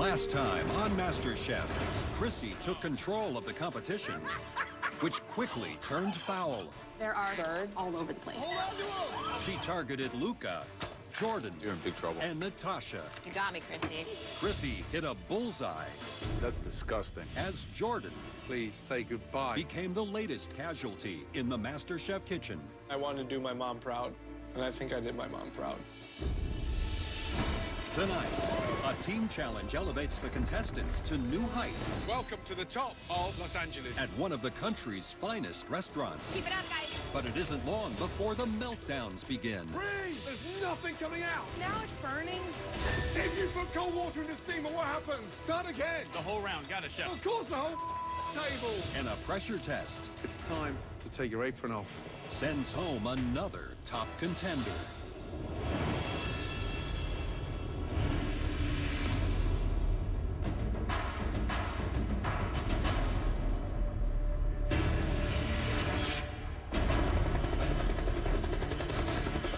Last time on MasterChef, Chrissy took control of the competition, which quickly turned foul. There are birds all over the place. She targeted Luca, Jordan, You're in big trouble. and Natasha. You got me, Chrissy. Chrissy hit a bullseye That's disgusting. as Jordan Please say goodbye. became the latest casualty in the MasterChef kitchen. I wanted to do my mom proud, and I think I did my mom proud. Tonight, a team challenge elevates the contestants to new heights Welcome to the top of Los Angeles. at one of the country's finest restaurants. Keep it up, guys. But it isn't long before the meltdowns begin. Freeze! There's nothing coming out. Now it's burning. If you put cold water in the steamer, what happens? Start again. The whole round, got it, chef. Of course, the whole table. And a pressure test It's time to take your apron off. sends home another top contender.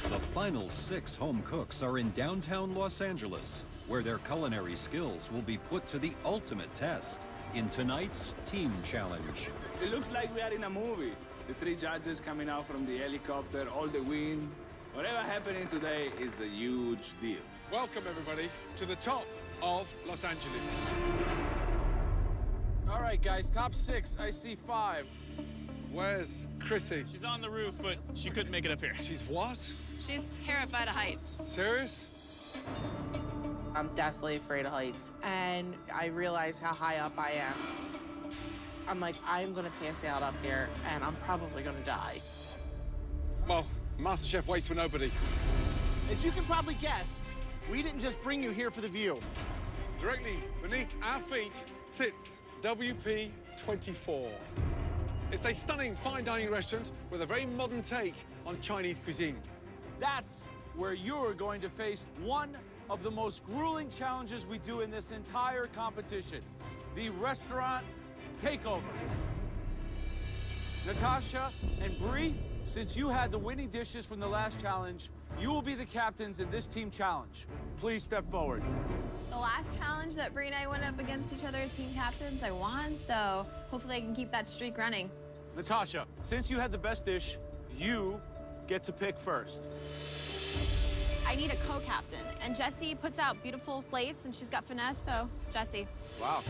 The final 6 home cooks are in downtown Los Angeles, where their culinary skills will be put to the ultimate test in tonight's team challenge. It looks like we are in a movie. The 3 judges coming out from the helicopter, all the wind. Whatever happening today is a huge deal. Welcome, everybody, to the top of Los Angeles. All right, guys, top 6. I see 5. Where's Chrissy? She's on the roof, but she couldn't make it up here. She's what? She's terrified of heights. Serious? I'm deathly afraid of heights, and I realize how high up I am. I'm like, I'm gonna pass out up here, and I'm probably gonna die. Well, MasterChef waits for nobody. As you can probably guess, we didn't just bring you here for the view. Directly beneath our feet sits WP24. It's a stunning fine dining restaurant with a very modern take on Chinese cuisine. That's where you're going to face one of the most grueling challenges we do in this entire competition, the restaurant takeover. Natasha and Bree, since you had the winning dishes from the last challenge, you will be the captains in this team challenge. Please step forward. The last challenge that Bree and I went up against each other as team captains, I won, so hopefully I can keep that streak running. Natasha, since you had the best dish, you get to pick first. I need a co-captain, and Jessie puts out beautiful plates, and she's got finesse, so Jessie. Wow.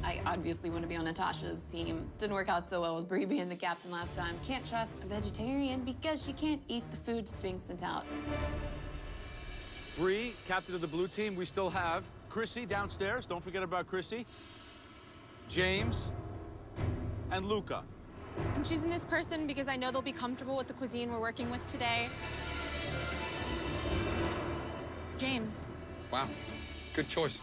I obviously want to be on Natasha's team. Didn't work out so well with Bree being the captain last time. Can't trust a vegetarian because she can't eat the food that's being sent out. Bree, captain of the blue team. We still have Chrissy downstairs. Don't forget about Chrissy. James and Luca. I'm choosing this person because I know they'll be comfortable with the cuisine we're working with today. James. Wow, good choice.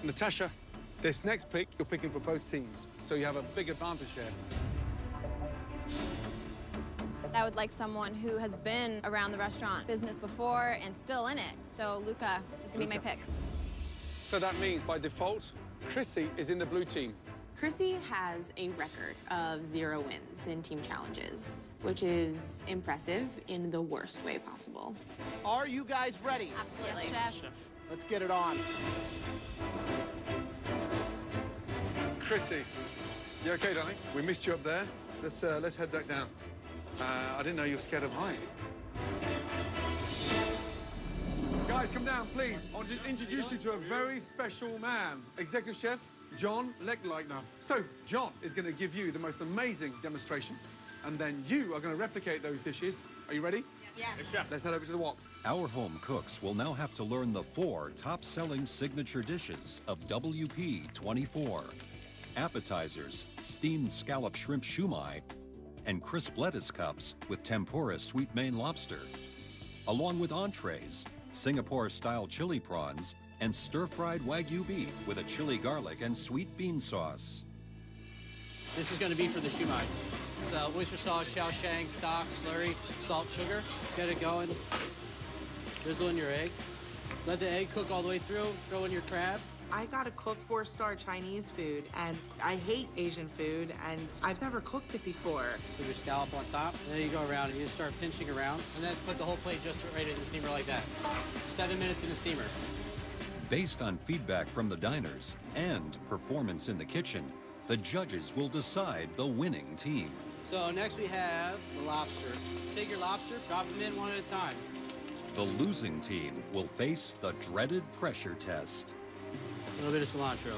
Natasha, this next pick, you're picking for both teams, so you have a big advantage here. I would like someone who has been around the restaurant business before and still in it, so Luca is gonna be my pick. So that means, by default, Chrissy is in the blue team. Chrissy has a record of 0 wins in team challenges, which is impressive in the worst way possible. Are you guys ready? Absolutely. Chef. Let's get it on. Chrissy, you okay, darling? We missed you up there. Let's head back down. I didn't know you were scared of heights. Guys, come down, please. I want to introduce you to a very special man. Executive Chef John Lechleitner. So, John is going to give you the most amazing demonstration, and then you are going to replicate those dishes. Are you ready? Yes. Let's head over to the wok. Our home cooks will now have to learn the 4 top-selling signature dishes of WP24. Appetizers, steamed scallop shrimp shumai, and crisp lettuce cups with tempura sweet Maine lobster, along with entrees, Singapore-style chili prawns, and stir-fried Wagyu beef with a chili garlic and sweet bean sauce. This is going to be for the shumai. It's oyster sauce, shaoshang, stock, slurry, salt, sugar. Get it going. Drizzle in your egg. Let the egg cook all the way through. Throw in your crab. I gotta cook 4-star Chinese food, and I hate Asian food, and I've never cooked it before. Put your scallop on top, and then you go around and you just start pinching around, and then put the whole plate just right in the steamer like that. 7 minutes in the steamer. Based on feedback from the diners and performance in the kitchen, the judges will decide the winning team. So next we have the lobster. Take your lobster, drop them in one at a time. The losing team will face the dreaded pressure test. A little bit of cilantro.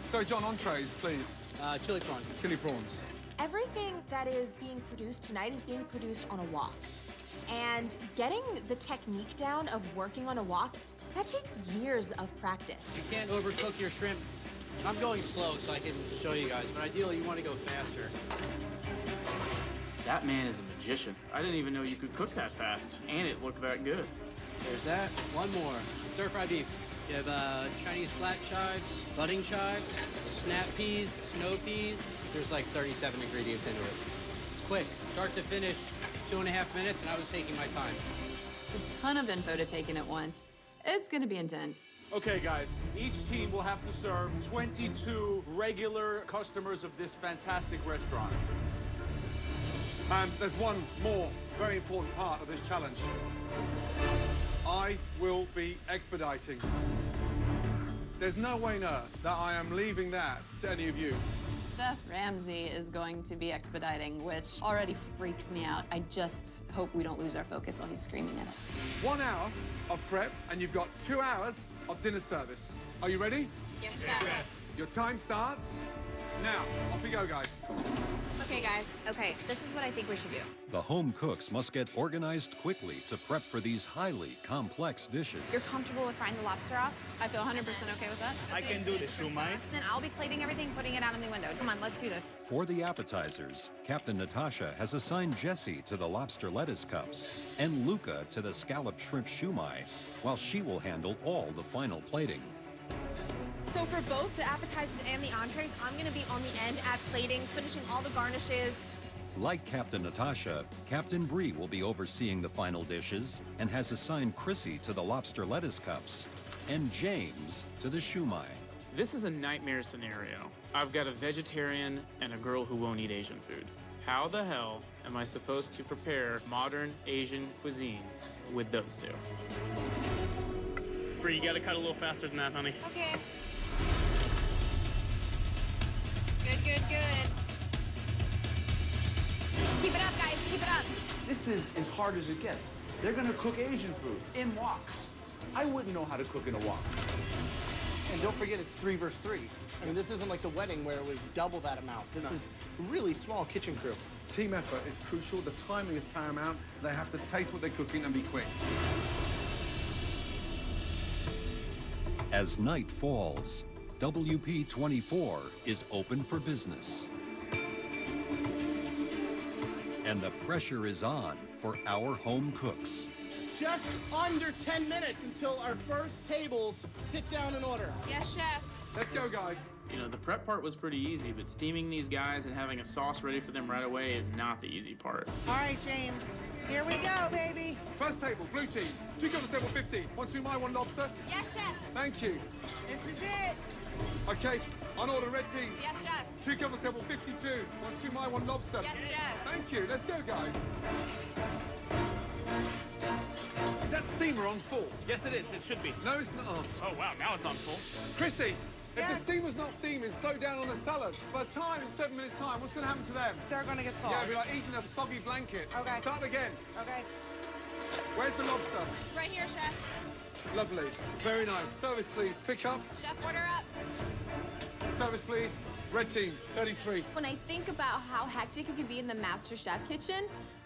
So, John, entrees, please. Chili prawns. Chili prawns. Everything that is being produced tonight is being produced on a wok. And getting the technique down of working on a wok, that takes years of practice. You can't overcook your shrimp. I'm going slow so I can show you guys, but ideally you want to go faster. That man is a magician. I didn't even know you could cook that fast, and it looked that good. There's that. One more. Stir-fry beef. You have Chinese flat chives, budding chives, snap peas, snow peas. There's like 37 ingredients into it. It's quick. Start to finish, 2.5 minutes, and I was taking my time. It's a ton of info to take in at once. It's gonna be intense. Okay, guys, each team will have to serve 22 regular customers of this fantastic restaurant. And there's one more very important part of this challenge. I will be expediting. There's no way on earth that I am leaving that to any of you. Chef Ramsay is going to be expediting, which already freaks me out. I just hope we don't lose our focus while he's screaming at us. 1 hour of prep, and you've got 2 hours of dinner service. Are you ready? Yes, Chef. Your time starts now. Off we go, guys. Okay, guys. Okay, this is what I think we should do. The home cooks must get organized quickly to prep for these highly complex dishes. You're comfortable with frying the lobster off? I feel 100% okay with that. I can do the shumai. Then I'll be plating everything, putting it out in the window. Come on, let's do this. For the appetizers, Captain Natasha has assigned Jessie to the lobster lettuce cups and Luca to the scallop shrimp shumai, while she will handle all the final plating. So for both the appetizers and the entrees, I'm gonna be on the end at plating, finishing all the garnishes. Like Captain Natasha, Captain Bree will be overseeing the final dishes and has assigned Chrissy to the lobster lettuce cups and James to the shumai. This is a nightmare scenario. I've got a vegetarian and a girl who won't eat Asian food. How the hell am I supposed to prepare modern Asian cuisine with those two? Bree, you gotta cut a little faster than that, honey. Okay. Good, good, good. Keep it up, guys. Keep it up. This is as hard as it gets. They're gonna cook Asian food in woks. I wouldn't know how to cook in a wok. And don't forget, it's 3 versus 3. I mean, this isn't like the wedding where it was double that amount. This is really small kitchen crew. Team effort is crucial. The timing is paramount. They have to taste what they're cooking and be quick. As night falls, WP24 is open for business. And the pressure is on for our home cooks. Just under 10 minutes until our first tables sit down and order. Yes, Chef. Let's go, guys. You know, the prep part was pretty easy, but steaming these guys and having a sauce ready for them right away is not the easy part. All right, James. Here we go, baby. First table, blue team. 2 cups of table 15. 1 shumai, 1 lobster. Yes, Chef. Thank you. This is it. Okay, on order, red team. Yes, Chef. 2 cups of table 52. 1 shumai, 1 lobster. Yes, Chef. Thank you. Let's go, guys. Is that steamer on full? Yes, it is. It should be. No, it's not. Oh, wow. Now it's on full. Chrissy, if Yes. the steamer's not steaming, slow down on the salad. By the time, in 7 minutes' time, what's going to happen to them? They're gonna get Yeah, sauce. it'll be like eating a soggy blanket. Okay. Start again. Okay. Where's the lobster? Right here, Chef. Lovely. Very nice. Service, please. Pick up. Chef, order up. Service, please. Red team, 33. When I think about how hectic it can be in the Master Chef kitchen,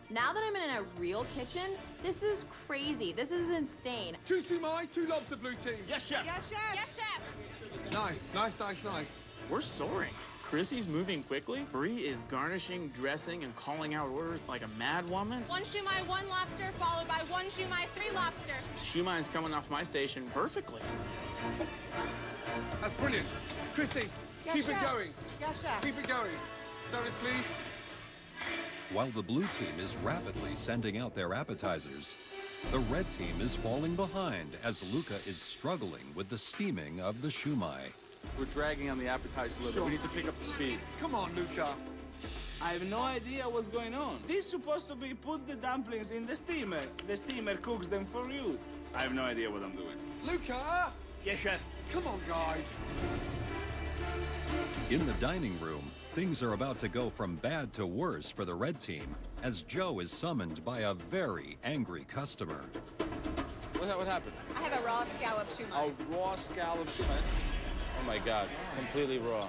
now that I'm in a real kitchen, this is crazy. This is insane. 2 shumai, 2 lobster, blue team. Yes, Chef. Yes, Chef. Yes, Chef. Nice, nice, nice, nice. We're soaring. Chrissy's moving quickly. Bree is garnishing, dressing, and calling out orders like a mad woman. 1 shumai, 1 lobster, followed by 1 shumai, 3 lobsters. Shumai is coming off my station perfectly. That's brilliant. Chrissy, Yes, keep Chef. it going. Yes, Chef. Keep it going. Service, please. While the blue team is rapidly sending out their appetizers, the red team is falling behind as Luca is struggling with the steaming of the shumai. We're dragging on the appetizer a little bit. We need to pick up the speed. Come on, Luca. I have no idea what's going on. This is supposed to be put the dumplings in the steamer. The steamer cooks them for you. I have no idea what I'm doing. Luca! Yes, chef. Come on, guys. In the dining room, things are about to go from bad to worse for the red team as Joe is summoned by a very angry customer. What happened? I have a raw scallop shumai. A raw scallop shumai. Oh my God, completely raw.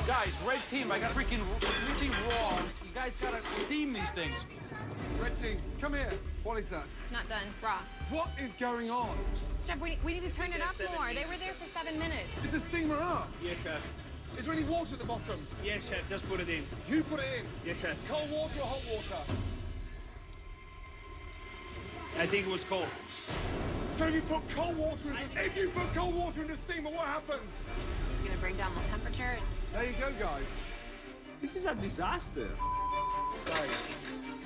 Guys, red team, I got freaking really raw. You guys gotta steam these things. Red team, come here. What is that? Not done. Raw. What is going on? Chef, we need to turn it up more. They were there for 7 minutes. Is the steamer up? Yes, chef. Is there any water at the bottom? Yes, chef. Just put it in. You put it in? Yes, chef. Cold water or hot water? I think it was cold. So if you put cold water in the steamer, what happens? It's gonna bring down the temperature. There you go, guys. This is a disaster. Sorry.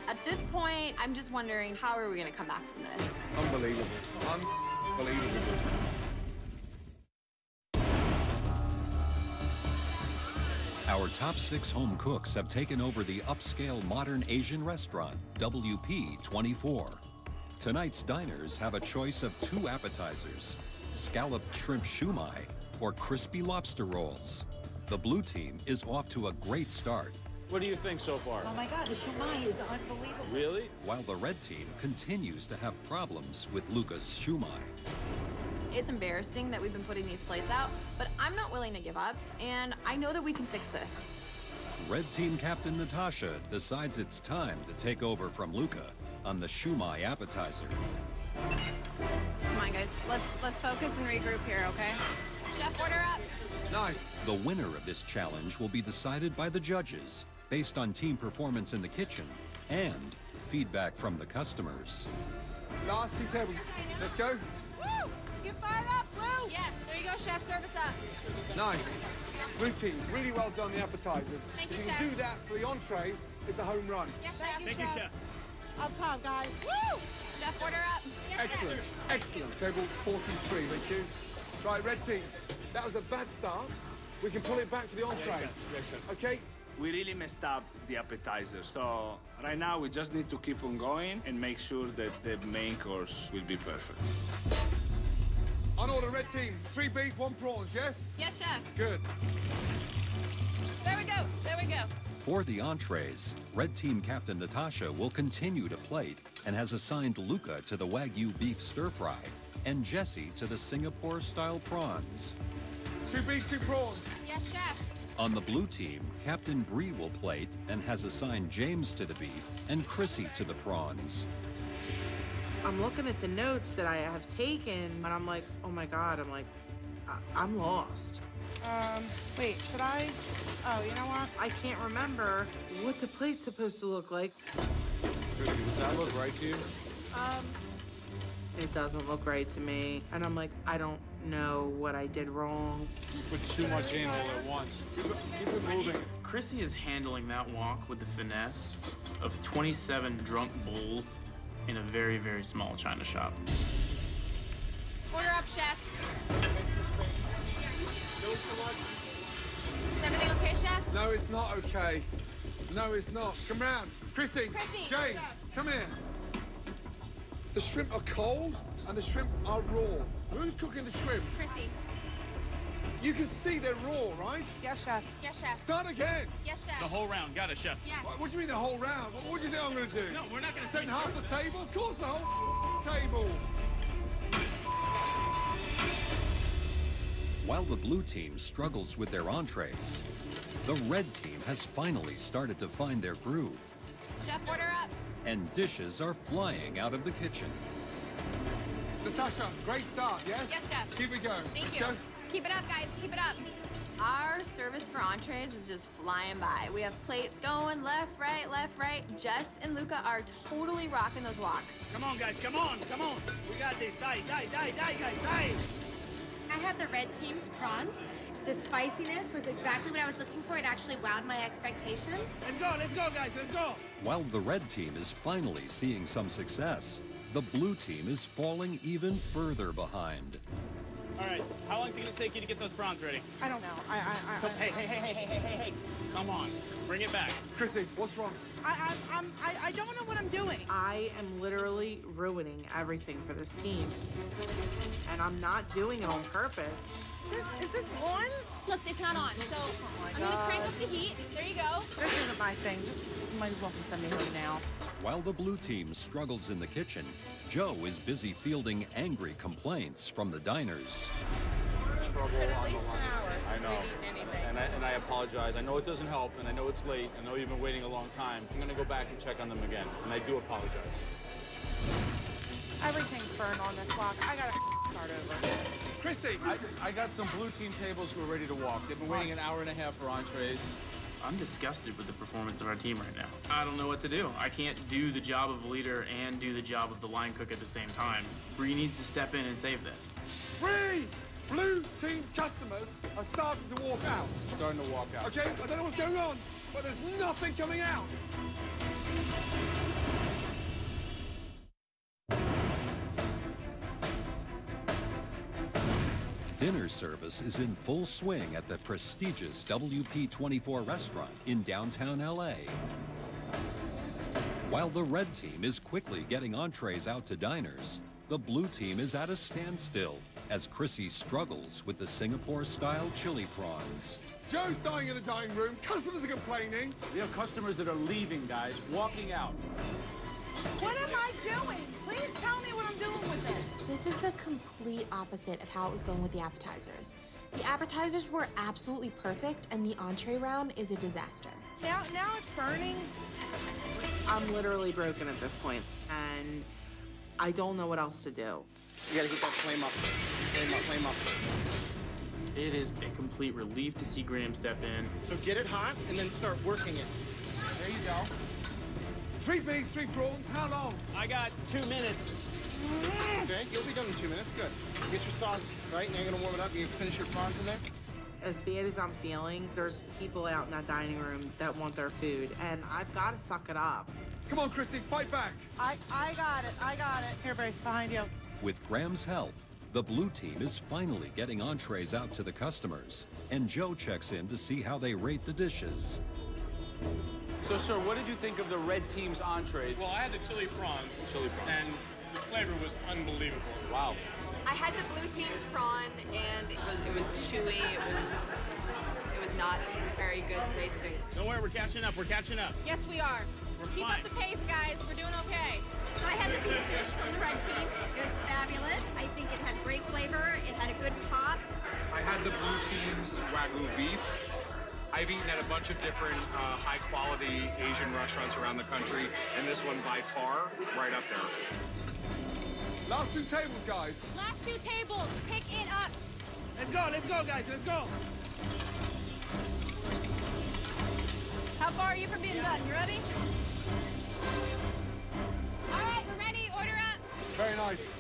At this point, I'm just wondering, how are we gonna come back from this? Unbelievable. Unbelievable. Our top 6 home cooks have taken over the upscale modern Asian restaurant, WP24. Tonight's diners have a choice of 2 appetizers, scalloped shrimp shumai or crispy lobster rolls. The blue team is off to a great start. What do you think so far? Oh my God, the shumai is unbelievable. Really? While the red team continues to have problems with Luca's shumai. It's embarrassing that we've been putting these plates out, but I'm not willing to give up, and I know that we can fix this. Red team captain Natasha decides it's time to take over from Luca on the shumai appetizer. Come on, guys. Let's focus and regroup here, okay? Chef, order up. Nice. The winner of this challenge will be decided by the judges based on team performance in the kitchen and feedback from the customers. Last 2 tables. Let's go. Woo! Get fired up, Blue! Yes, there you go, Chef. Service up. Nice. Blue team, really well done, the appetizers. Thank you, if Chef. can do that for the entrees, it's a home run. Yes, Chef. Thank you, chef. On top, guys. Woo! Chef, order up. Yes, Excellent, Chef. excellent. Table 43, thank you. Right, red team, that was a bad start. We can pull it back for the entree. Yes, chef. Okay? We really messed up the appetizer, so right now we just need to keep on going and make sure that the main course will be perfect. On order, red team, 3 beef, 1 prawns, yes? Yes, Chef. Good. There we go. There we go. For the entrees, red team captain Natasha will continue to plate and has assigned Luca to the Wagyu beef stir-fry and Jesse to the Singapore-style prawns. 2 beef, 2 prawns. Yes, Chef. On the blue team, Captain Bree will plate and has assigned James to the beef and Chrissy to the prawns. I'm looking at the notes that I have taken, and I'm like, oh my God, I'm lost. Wait, should I? Oh, you know what? I can't remember what the plate's supposed to look like. Does that look right to you? It doesn't look right to me. And I'm like, I don't know what I did wrong. You put too much in all at once. Keep it moving. Chrissy is handling that wok with the finesse of 27 drunk bulls in a very, very small china shop. Order up, Chef. Is everything okay, Chef? No, it's not okay. No, it's not. Come round. Chrissy, Chrissy, James, Chef. come here. The shrimp are cold and the shrimp are raw. Who's cooking the shrimp? Chrissy. You can see they're raw, right? Yes, Chef. Yes, Chef. Start again. Yes, Chef. The whole round. Got it, chef. Yes. What do you mean the whole round? What do you think I'm going to do? No, we're not gonna Send taste half it. the table? Of course the whole table. While the blue team struggles with their entrees, the red team has finally started to find their groove, Chef, order up. and dishes are flying out of the kitchen. Natasha, great start, yes? Yes, Chef. Keep it going. Thank Let's you. go. Keep it up, guys. Keep it up. Our service for entrees is just flying by. We have plates going left, right. Jess and Luca are totally rocking those woks. Come on, guys. Come on. Come on. We got this. Die, guys. Die. I had the red team's prawns. The spiciness was exactly what I was looking for. It actually wowed my expectation. Let's go, guys. Let's go. While the red team is finally seeing some success, the blue team is falling even further behind. All right, how long is it gonna take you to get those prawns ready? I don't know. Hey. Come on, bring it back. Chrissy, what's wrong? I don't know what I'm doing. I am literally ruining everything for this team. And I'm not doing it on purpose. Is this on? Look, it's not on, so I'm gonna crank up the heat. There you go. This isn't my thing. You might as well send me home now. While the blue team struggles in the kitchen, Joe is busy fielding angry complaints from the diners. Trouble been at on the least line. an hour since I know. we've eaten anything. And I apologize. I know it doesn't help, and I know it's late. I know you've been waiting a long time. I'm gonna go back and check on them again, and I do apologize. Everything's burned on this block. I gotta start over. Chrissy! I got some blue team tables who are ready to walk. They've been waiting an hour and a half for entrees. I'm disgusted with the performance of our team right now. I don't know what to do. I can't do the job of a leader and do the job of the line cook at the same time. Bree needs to step in and save this. Bree! Blue team customers are starting to walk out. Starting to walk out. Okay, I don't know what's going on, but there's nothing coming out. Dinner service is in full swing at the prestigious WP24 restaurant in downtown LA. While the red team is quickly getting entrees out to diners, the blue team is at a standstill as Chrissy struggles with the Singapore-style chili prawns. Joe's dying in the dining room. Customers are complaining. We have customers that are leaving, guys, walking out. What am I doing? Please tell me what I'm doing with it. This is the complete opposite of how it was going with the appetizers. The appetizers were absolutely perfect, and the entree round is a disaster. Now it's burning. I'm literally broken at this point, and I don't know what else to do. You gotta keep that flame up. Flame up. It is a complete relief to see Graham step in. So get it hot and then start working it. There you go. 3 beef, 3 prawns. How long? I got 2 minutes. Okay, you'll be done in 2 minutes. Good. Get your sauce right. Now you're gonna warm it up. You can finish your prawns in there. As bad as I'm feeling, there's people out in that dining room that want their food, and I've got to suck it up. Come on, Chrissy, fight back. I got it. Here, babe, behind you. With Graham's help, the blue team is finally getting entrees out to the customers, and Joe checks in to see how they rate the dishes. So, sir, what did you think of the red team's entree? Well, I had the chili prawns. And the flavor was unbelievable. Wow. I had the blue team's prawn, and it was chewy. It was not very good tasting. Don't worry, we're catching up. Yes, we are. We're Keep fine. up the pace, guys. We're doing okay. So I had the beef dish from the red team. It was fabulous. I think it had great flavor. It had a good pop. I had the blue team's Wagyu beef. I've eaten at a bunch of different high-quality Asian restaurants around the country, and this one by far, right up there. Last 2 tables, guys. Last 2 tables. Pick it up. Let's go, guys, let's go. How far are you from being done? You ready? All right, we're ready. Order up. Very nice.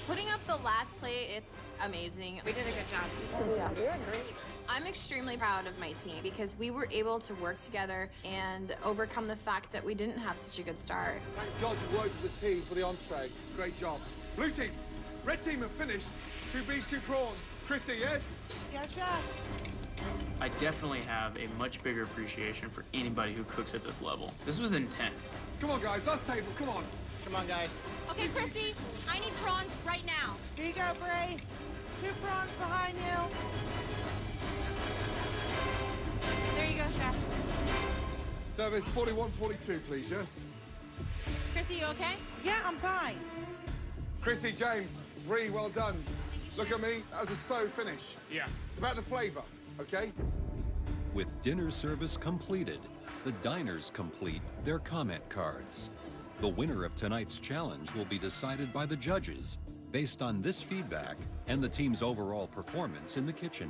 Putting up the last plate, it's amazing. We did a good job. Good job. You're great. I'm extremely proud of my team because we were able to work together and overcome the fact that we didn't have such a good start. Thank God you worked as a team for the entree. Great job. Blue team. Red team have finished. 2 beef, 2 prawns. Chrissy, yes? Yes, chef. I definitely have a much bigger appreciation for anybody who cooks at this level. This was intense. Come on, guys. Last table. Come on. Come on, guys. Okay, Chrissy, I need prawns right now. Here you go, Bray. 2 prawns behind you. There you go, chef. Service 4142, please, yes? Chrissy, you okay? Yeah, I'm fine. Chrissy, James, Bree, well done. Look at me. That was a slow finish. Yeah. It's about the flavor, okay? With dinner service completed, the diners complete their comment cards. The winner of tonight's challenge will be decided by the judges based on this feedback and the team's overall performance in the kitchen.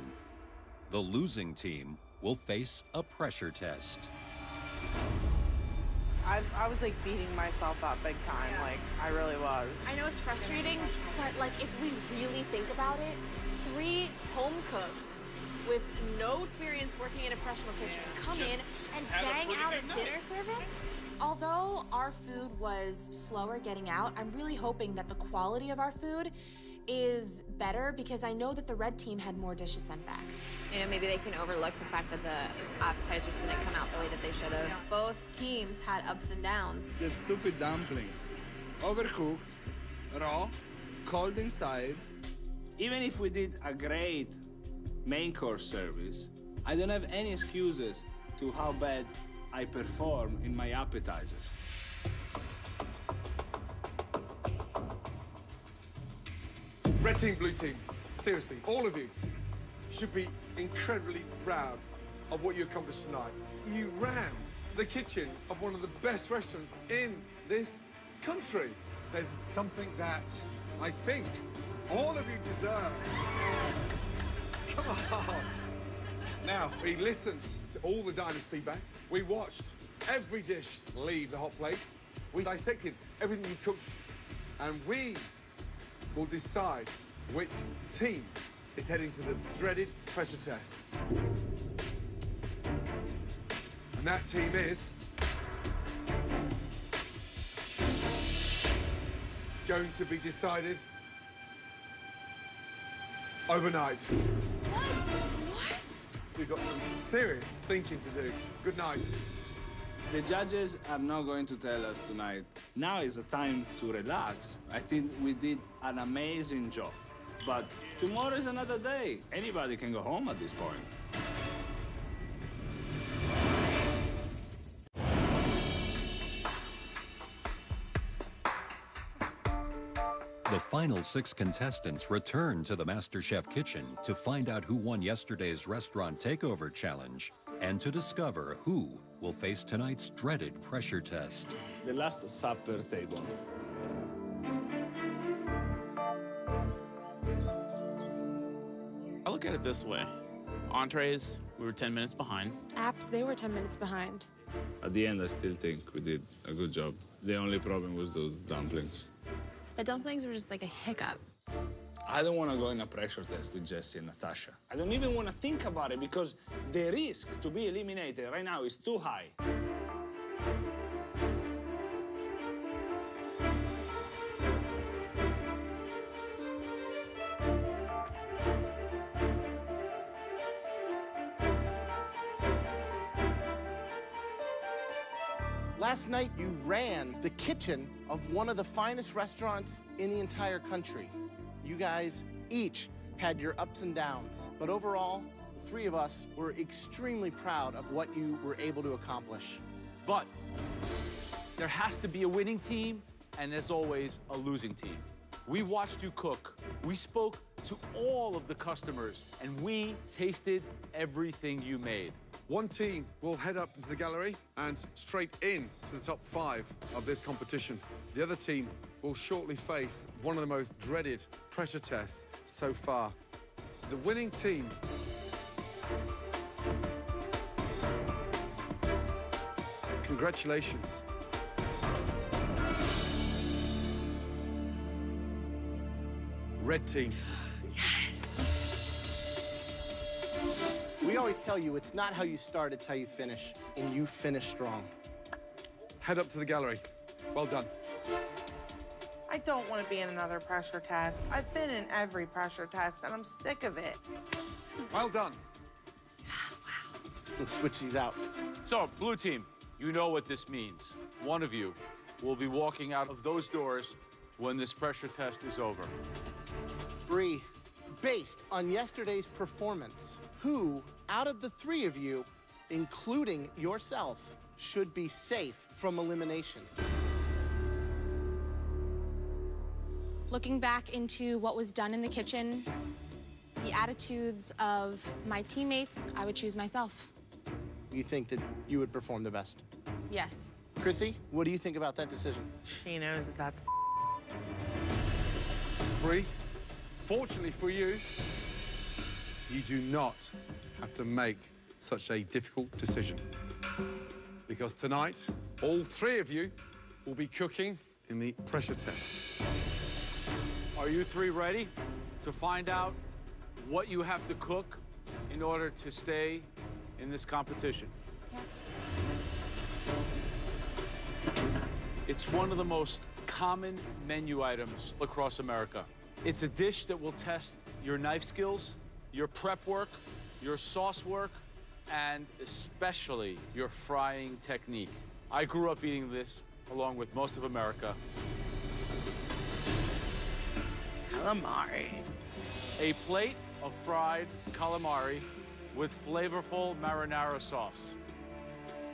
The losing team will face a pressure test. I was like beating myself up big time, like I really was. I know it's frustrating, but like if we really think about it, 3 home cooks with no experience working in a professional kitchen come in and bang out a dinner service. Although our food was slower getting out, I'm really hoping that the quality of our food is better because I know that the red team had more dishes sent back. You know, maybe they can overlook the fact that the appetizers didn't come out the way that they should have. Both teams had ups and downs. The stupid dumplings. Overcooked, raw, cold inside. Even if we did a great main course service, I don't have any excuses to how bad I perform in my appetizers. Red team, blue team, seriously, all of you should be incredibly proud of what you accomplished tonight. You ran the kitchen of one of the best restaurants in this country. There's something that I think all of you deserve. Come on. Now, we listened to all the diners' feedback. We watched every dish leave the hot plate. We dissected everything you cooked. And we will decide which team is heading to the dreaded pressure test. And that team is going to be decided overnight. What? We've got some serious thinking to do. Good night. The judges are not going to tell us tonight. Now is the time to relax. I think we did an amazing job. But tomorrow is another day. Anybody can go home at this point. The final 6 contestants return to the MasterChef kitchen to find out who won yesterday's restaurant takeover challenge and to discover who will face tonight's dreaded pressure test. The last supper table. I look at it this way. Entrees, we were 10 minutes behind. Apps, they were 10 minutes behind. At the end, I still think we did a good job. The only problem was those dumplings. The dumplings were just like a hiccup. I don't want to go in a pressure test with Jesse and Natasha. I don't even want to think about it because the risk to be eliminated right now is too high. Last night, you ran the kitchen of one of the finest restaurants in the entire country. You guys each had your ups and downs, but overall, the 3 of us were extremely proud of what you were able to accomplish. But there has to be a winning team, and as always, a losing team. We watched you cook. We spoke to all of the customers, and we tasted everything you made. One team will head up into the gallery and straight in to the top 5 of this competition. The other team will shortly face one of the most dreaded pressure tests so far. The winning team congratulations. Red team. We always tell you it's not how you start, it's how you finish, and you finish strong. Head up to the gallery. Well done. I don't want to be in another pressure test. I've been in every pressure test, and I'm sick of it. Well done. Let's switch these out. So, blue team, you know what this means. One of you will be walking out of those doors when this pressure test is over. Bree, based on yesterday's performance, who out of the 3 of you, including yourself, should be safe from elimination? Looking back into what was done in the kitchen, the attitudes of my teammates, I would choose myself. You think that you would perform the best? Yes. Chrissy, what do you think about that decision? She knows that that's Bree, fortunately for you, you do not have to make such a difficult decision. Because tonight, all 3 of you will be cooking in the pressure test. Are you 3 ready to find out what you have to cook in order to stay in this competition? Yes. It's one of the most common menu items across America. It's a dish that will test your knife skills, your prep work, your sauce work, and especially your frying technique. I grew up eating this along with most of America. Calamari. A plate of fried calamari with flavorful marinara sauce.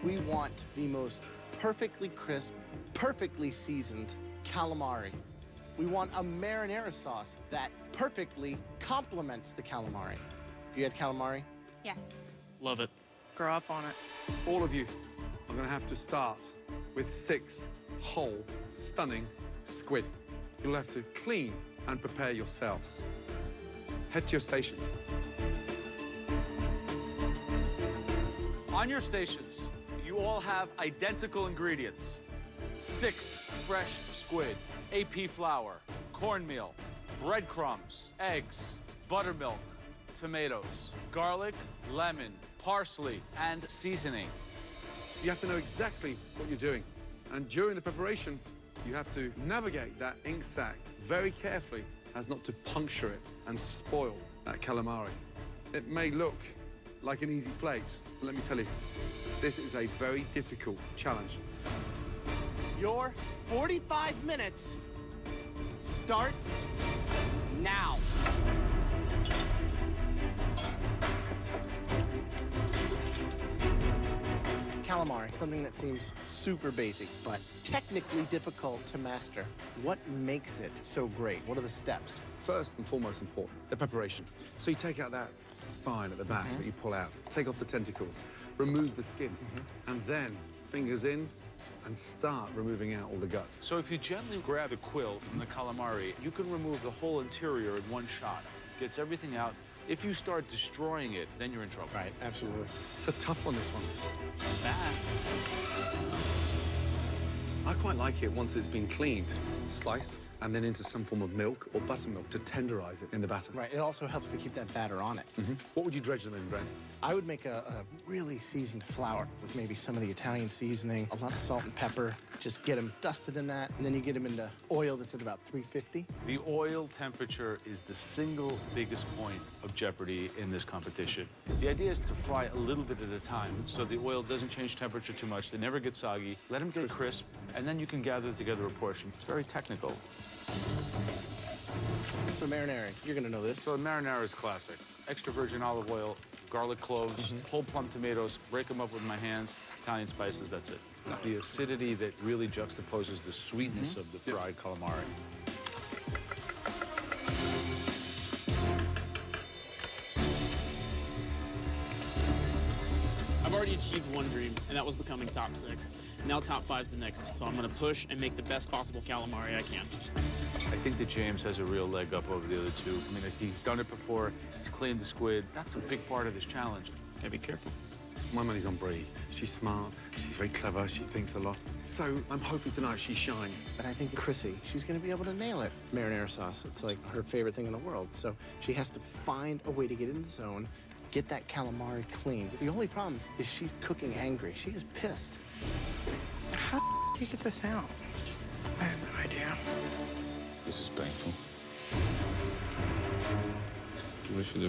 We want the most perfectly crisp, perfectly seasoned calamari. We want a marinara sauce that perfectly complements the calamari. You had calamari? Yes. Love it. Grow up on it. All of you are going to have to start with 6 whole, stunning squid. You'll have to clean and prepare yourselves. Head to your stations. On your stations, you all have identical ingredients. 6 fresh squid, AP flour, cornmeal, breadcrumbs, eggs, buttermilk, tomatoes, garlic, lemon, parsley, and seasoning. You have to know exactly what you're doing. And during the preparation, you have to navigate that ink sac very carefully as not to puncture it and spoil that calamari. It may look like an easy plate, but let me tell you, this is a very difficult challenge. Your 45 minutes starts now. Calamari, something that seems super basic, but technically difficult to master. What makes it so great? What are the steps? First and foremost important, the preparation. So you take out that spine at the back that you pull out, take off the tentacles, remove the skin, and then fingers in and start removing out all the guts. So if you gently grab the quill from the calamari, you can remove the whole interior in one shot. Gets everything out. If you start destroying it, then you're in trouble. Right, absolutely. It's a tough one, this one. Bad. I quite like it once it's been cleaned, sliced, and then into some form of milk or buttermilk to tenderize it in the batter. Right, it also helps to keep that batter on it. What would you dredge them in, Brent? I would make a really seasoned flour with maybe some of the Italian seasoning, a lot of salt and pepper. Just get them dusted in that, and then you get them into oil that's at about 350. The oil temperature is the single biggest point of jeopardy in this competition. The idea is to fry a little bit at a time so the oil doesn't change temperature too much, they never get soggy, let them get crisp, and then you can gather together a portion. It's very technical. So marinara, you're gonna know this. So marinara is classic. Extra virgin olive oil, garlic cloves, whole plum tomatoes, break them up with my hands, Italian spices, that's it. It's the acidity that really juxtaposes the sweetness of the fried calamari. I've already achieved one dream, and that was becoming top 6. Now top 5's the next, so I'm gonna push and make the best possible calamari I can. I think that James has a real leg up over the other two. I mean, he's done it before, he's cleaned the squid. That's a big part of this challenge. Gotta be careful. My money's on Brie. She's smart, she's very clever, she thinks a lot. So I'm hoping tonight she shines. But I think Chrissy, she's gonna be able to nail it. Marinara sauce, it's like her favorite thing in the world. So she has to find a way to get in the zone, get that calamari clean. The only problem is she's cooking angry. She is pissed. How do you get this out? I have no idea. This is painful. What should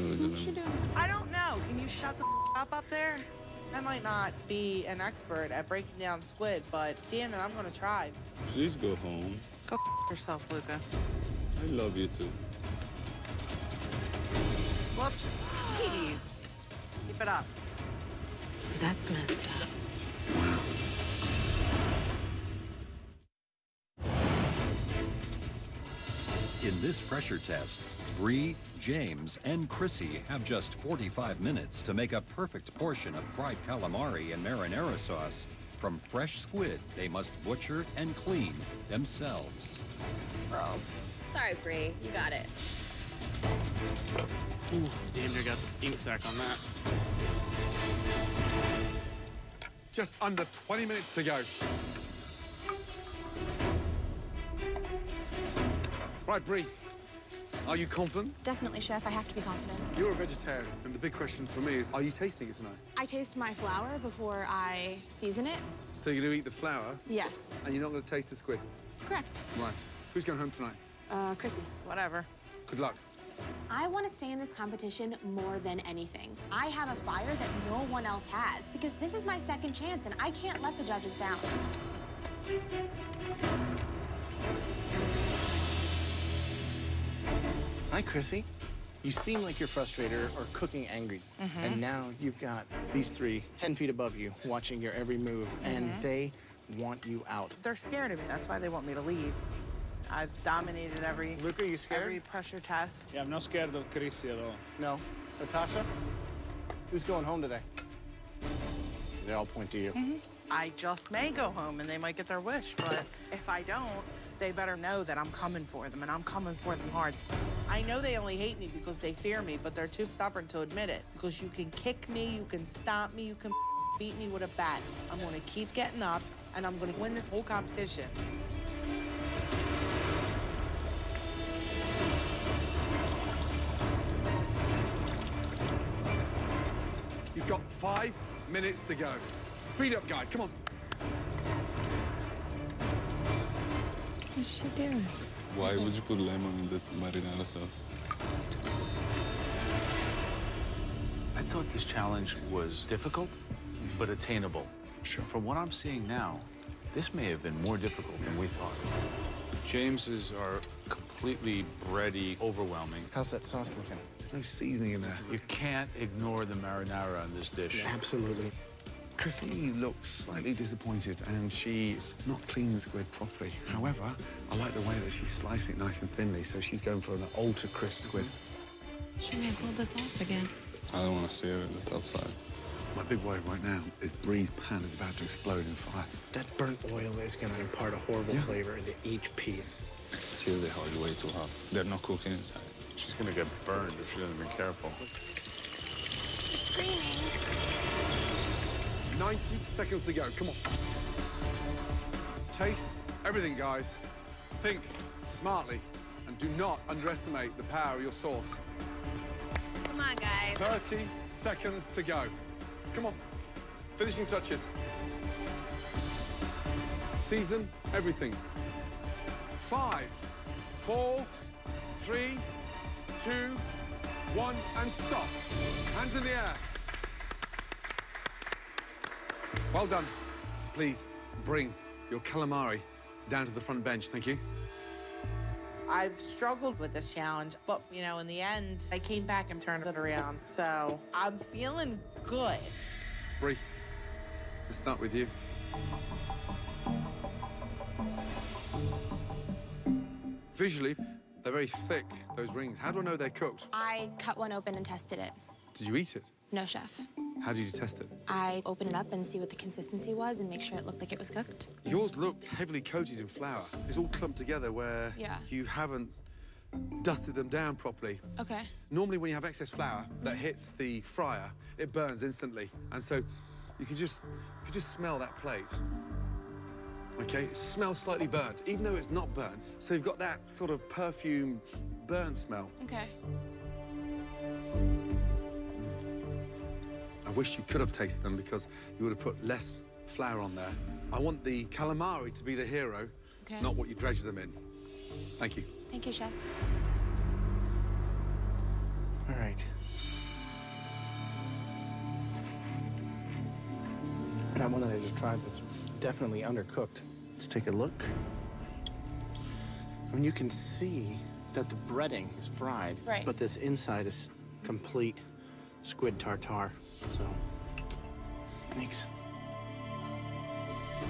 do? I don't know. Can you shut the up there? I might not be an expert at breaking down squid, but damn it, I'm gonna try. Please go home. Go yourself, Luca. I love you too. Whoops. Jeez. Keep it up. That's messed up. In this pressure test, Bree, James, and Chrissy have just 45 minutes to make a perfect portion of fried calamari and marinara sauce from fresh squid they must butcher and clean themselves. Gross. Sorry, Bree. You got it. Ooh, damn near got the ink sac on that. Just under 20 minutes to go. Right, Bree, are you confident? Definitely, Chef. I have to be confident. You're a vegetarian, and the big question for me is, are you tasting it tonight? I taste my flour before I season it. So you're going to eat the flour, Yes. and you're not going to taste the squid? Correct. Right. Who's going home tonight? Chrissy. Whatever. Good luck. I want to stay in this competition more than anything. I have a fire that no one else has because this is my second chance and I can't let the judges down. Hi, Chrissy. You seem like you're frustrated or cooking angry. And now you've got these three 10 feet above you watching your every move, and they want you out. They're scared of me. That's why they want me to leave. I've dominated every Luca, you scared? every pressure test. Yeah, I'm not scared of Chrissy at all. No. Natasha? Who's going home today? They all point to you. I just may go home and they might get their wish, but if I don't, they better know that I'm coming for them, and I'm coming for them hard. I know they only hate me because they fear me, but they're too stubborn to admit it. Because you can kick me, you can stomp me, you can beat me with a bat. I'm gonna keep getting up, and I'm gonna win this whole competition. You've got 5 minutes to go. Speed up, guys, come on. What's she doing? Why would you put lemon in that marinara sauce? I thought this challenge was difficult, but attainable. Sure. From what I'm seeing now, this may have been more difficult than we thought. James's are completely bready, overwhelming. How's that sauce looking? There's no seasoning in there. You can't ignore the marinara on this dish. Absolutely. Chrissy looks slightly disappointed, and she's not cleaned the squid properly. However, I like the way that she's slicing it nice and thinly, so she's going for an ultra-crisp squid. She may pull this off again. I don't want to see her in the top 5. My big worry right now is Bree's pan is about to explode in fire. That burnt oil is going to impart a horrible flavor into each piece. Kill the oil way too hot. They're not cooking inside. She's gonna get burned if she doesn't be careful. You're screaming. 90 seconds to go, come on. Taste everything, guys. Think smartly, and do not underestimate the power of your sauce. Come on, guys. 30 seconds to go. Come on. Finishing touches. Season everything. 5, 4, 3, 2, 1, and stop. Hands in the air. Well done. Please bring your calamari down to the front bench. Thank you. I've struggled with this challenge, but, you know, in the end, I came back and turned it around. So I'm feeling good. Bree, let's start with you. Visually, they're very thick, those rings. How do I know they're cooked? I cut one open and tested it. Did you eat it? No, chef. How did you test it? I open it up and see what the consistency was and make sure it looked like it was cooked. Yours look heavily coated in flour. It's all clumped together where you haven't dusted them down properly. Okay. Normally when you have excess flour that hits the fryer, it burns instantly. And so you can just smell that plate. Okay, it smells slightly burnt, even though it's not burnt. So you've got that sort of perfume burn smell. Okay. I wish you could have tasted them because you would have put less flour on there. I want the calamari to be the hero, not what you dredge them in. Thank you. Thank you, chef. All right. That one that I just tried was definitely undercooked. Let's take a look. I mean, you can see that the breading is fried, but this inside is complete squid tartare. So, thanks.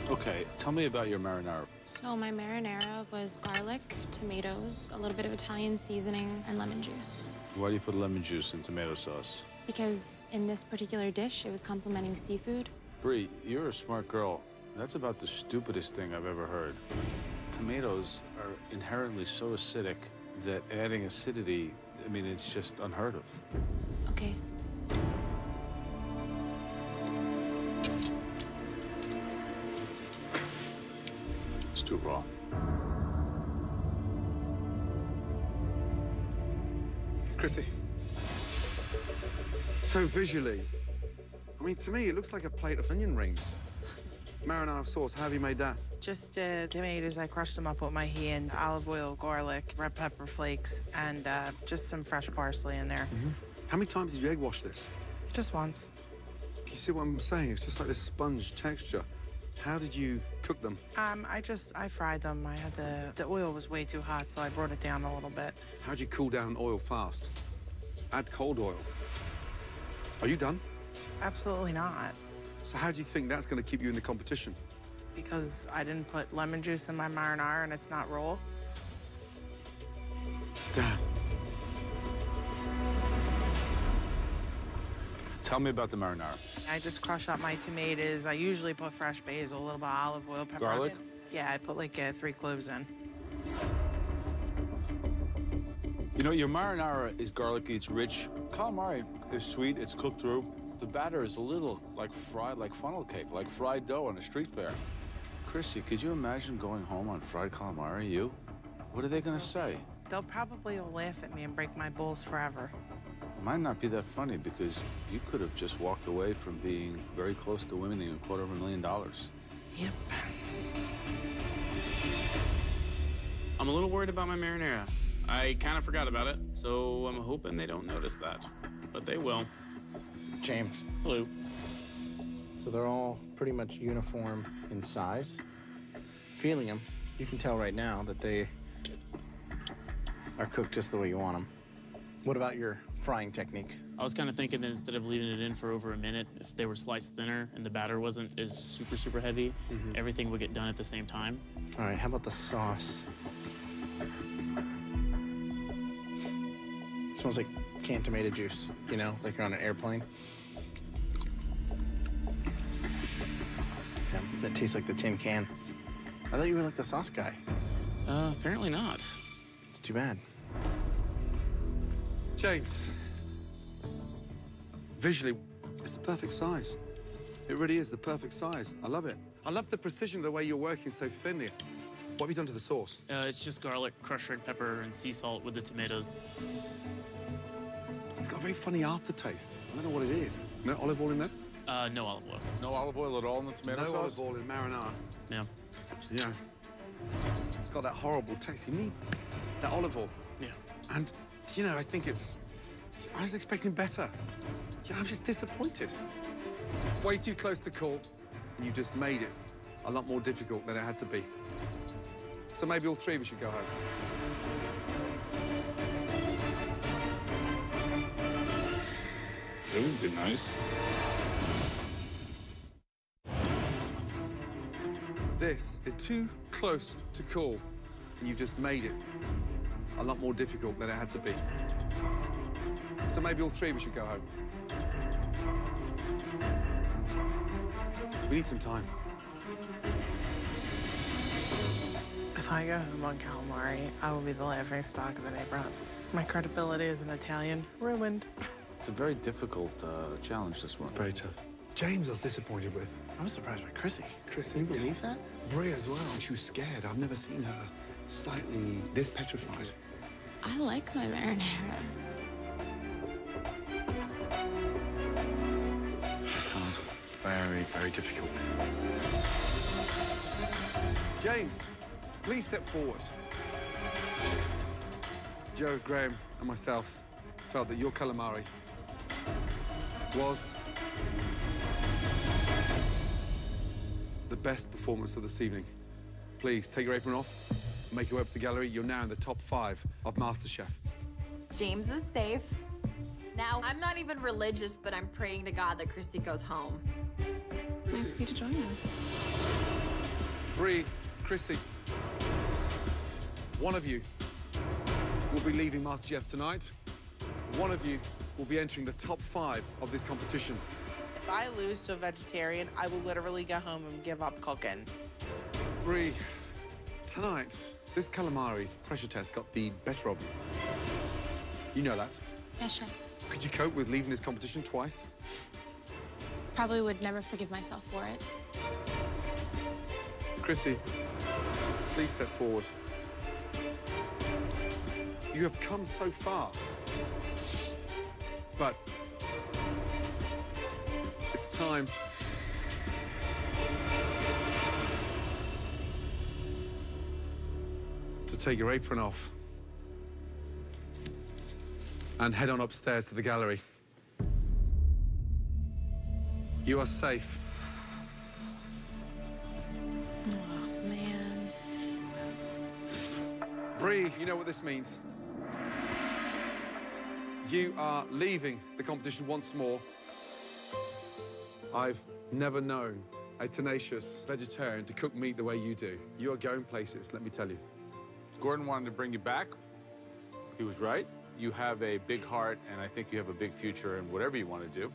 Okay, tell me about your marinara. So my marinara was garlic, tomatoes, a little bit of Italian seasoning, and lemon juice. Why do you put lemon juice in tomato sauce? Because in this particular dish, it was complementing seafood. Bree, you're a smart girl. That's about the stupidest thing I've ever heard. Tomatoes are inherently so acidic that adding acidity, I mean, it's just unheard of. Okay. It's too raw. Chrissy. So visually, I mean, to me, it looks like a plate of onion rings. Marinara sauce, how have you made that? Just tomatoes, I crushed them up with my hand, olive oil, garlic, red pepper flakes, and just some fresh parsley in there. How many times did you egg wash this? Just once. You see what I'm saying? It's just like this sponge texture. How did you cook them? I fried them. I had the oil was way too hot, so I brought it down a little bit. How'd you cool down oil fast? Add cold oil. Are you done? Absolutely not. So how do you think that's going to keep you in the competition? Because I didn't put lemon juice in my marinara and it's not raw. Damn. Tell me about the marinara. I just crush up my tomatoes. I usually put fresh basil, a little bit of olive oil, pepper. Garlic? Yeah, I put like 3 cloves in. You know, your marinara is garlicky, it's rich. Calamari is sweet, it's cooked through. The batter is a little like fried, like funnel cake, like fried dough on a street fair. Chrissy, could you imagine going home on fried calamari, you? What are they gonna say? They'll probably all laugh at me and break my balls forever. It might not be that funny because you could have just walked away from being very close to winning $250,000. Yep. I'm a little worried about my marinara. I kind of forgot about it, so I'm hoping they don't notice that. But they will. James. Hello. So they're all pretty much uniform in size. Feeling them, you can tell right now that they are cooked just the way you want them. What about your frying technique? I was kind of thinking that instead of leaving it in for over a minute, if they were sliced thinner and the batter wasn't as super heavy, everything would get done at the same time. All right, how about the sauce? Smells like canned tomato juice, you know, like you're on an airplane. Yeah, that tastes like the tin can. I thought you were like the sauce guy. Apparently not. It's too bad. James, visually, it's the perfect size. It really is the perfect size. I love it. I love the precision of the way you're working so thinly. What have you done to the sauce? It's just garlic, crushed red pepper, and sea salt with the tomatoes. It's got a very funny aftertaste. I don't know what it is. No olive oil in there? No olive oil. No olive oil at all in the tomato sauce? No olive oil in marinara. Yeah. Yeah. It's got that horrible taste. You need that olive oil. Yeah. And, you know, I think it's... I was expecting better. Yeah, I'm just disappointed. Way too close to call, and you've just made it a lot more difficult than it had to be. So maybe all three of us should go home. That would be nice. This is too close to call, and you've just made it a lot more difficult than it had to be. So maybe all three of us should go home. We need some time. If I go home on calamari, I will be the laughing stock of the neighborhood. My credibility as an Italian ruined. It's a very difficult challenge, this one. Very tough. James I was disappointed with. I was surprised by Chrissy. Chrissy, Can you believe that? Brie as well. She was scared. I've never seen her slightly this petrified. I like my marinara. That's hard. Very, very difficult. James, please step forward. Joe, Graham, and myself felt that your calamari was the best performance of this evening. Please take your apron off, make your way up to the gallery. You're now in the top 5 of MasterChef. James is safe. Now, I'm not even religious, but I'm praying to God that Christy goes home. Nice of you to join us. Brie, Chrissy, one of you will be leaving MasterChef tonight. One of you will be entering the top 5 of this competition. If I lose to a vegetarian, I will literally go home and give up cooking. Brie, tonight, this calamari pressure test got the better of you. You know that. Yes, chef. Could you cope with leaving this competition twice? Probably would never forgive myself for it. Chrissy, please step forward. You have come so far, but it's time take your apron off and head on upstairs to the gallery. You are safe. Oh, man. Bree, you know what this means. You are leaving the competition once more. I've never known a tenacious vegetarian to cook meat the way you do. You are going places, let me tell you. Gordon wanted to bring you back. He was right. You have a big heart, and I think you have a big future in whatever you want to do.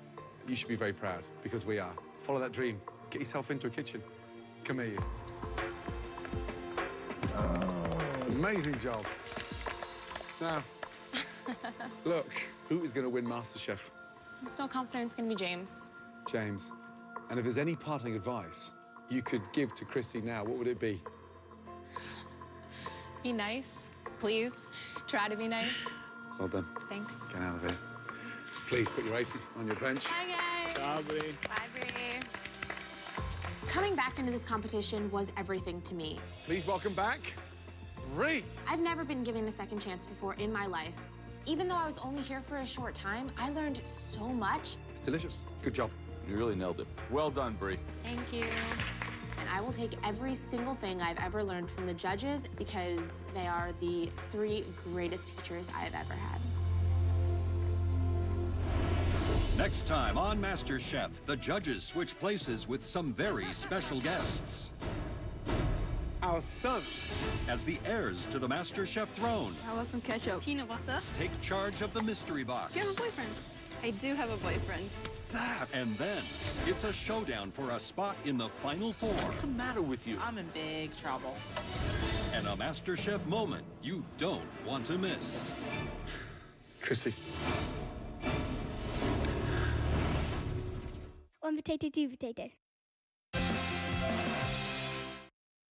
You should be very proud, because we are. Follow that dream. Get yourself into a kitchen. Come here, you. Amazing job. Now, look, who is going to win MasterChef? I'm still confident it's going to be James. James. And if there's any parting advice you could give to Chrissy now, what would it be? Be nice. Please. Try to be nice. Well done. Thanks. Get out of here. Please put your apron on your bench. Bye, guys. Ciao, Bree. Bye, Bree. Coming back into this competition was everything to me. Please welcome back, Bree. I've never been given a second chance before in my life. Even though I was only here for a short time, I learned so much. It's delicious. Good job. You really nailed it. Well done, Bree. Thank you. And I will take every single thing I've ever learned from the judges because they are the 3 greatest teachers I've ever had. Next time on MasterChef, the judges switch places with some very special guests. Our sons, as the heirs to the MasterChef throne, I want some ketchup. Peanut butter. take charge of the mystery box. Do you have a boyfriend? I do have a boyfriend. And then, it's a showdown for a spot in the Final Four. What's the matter with you? I'm in big trouble. And a MasterChef moment you don't want to miss. Chrissy. One potato, two potato.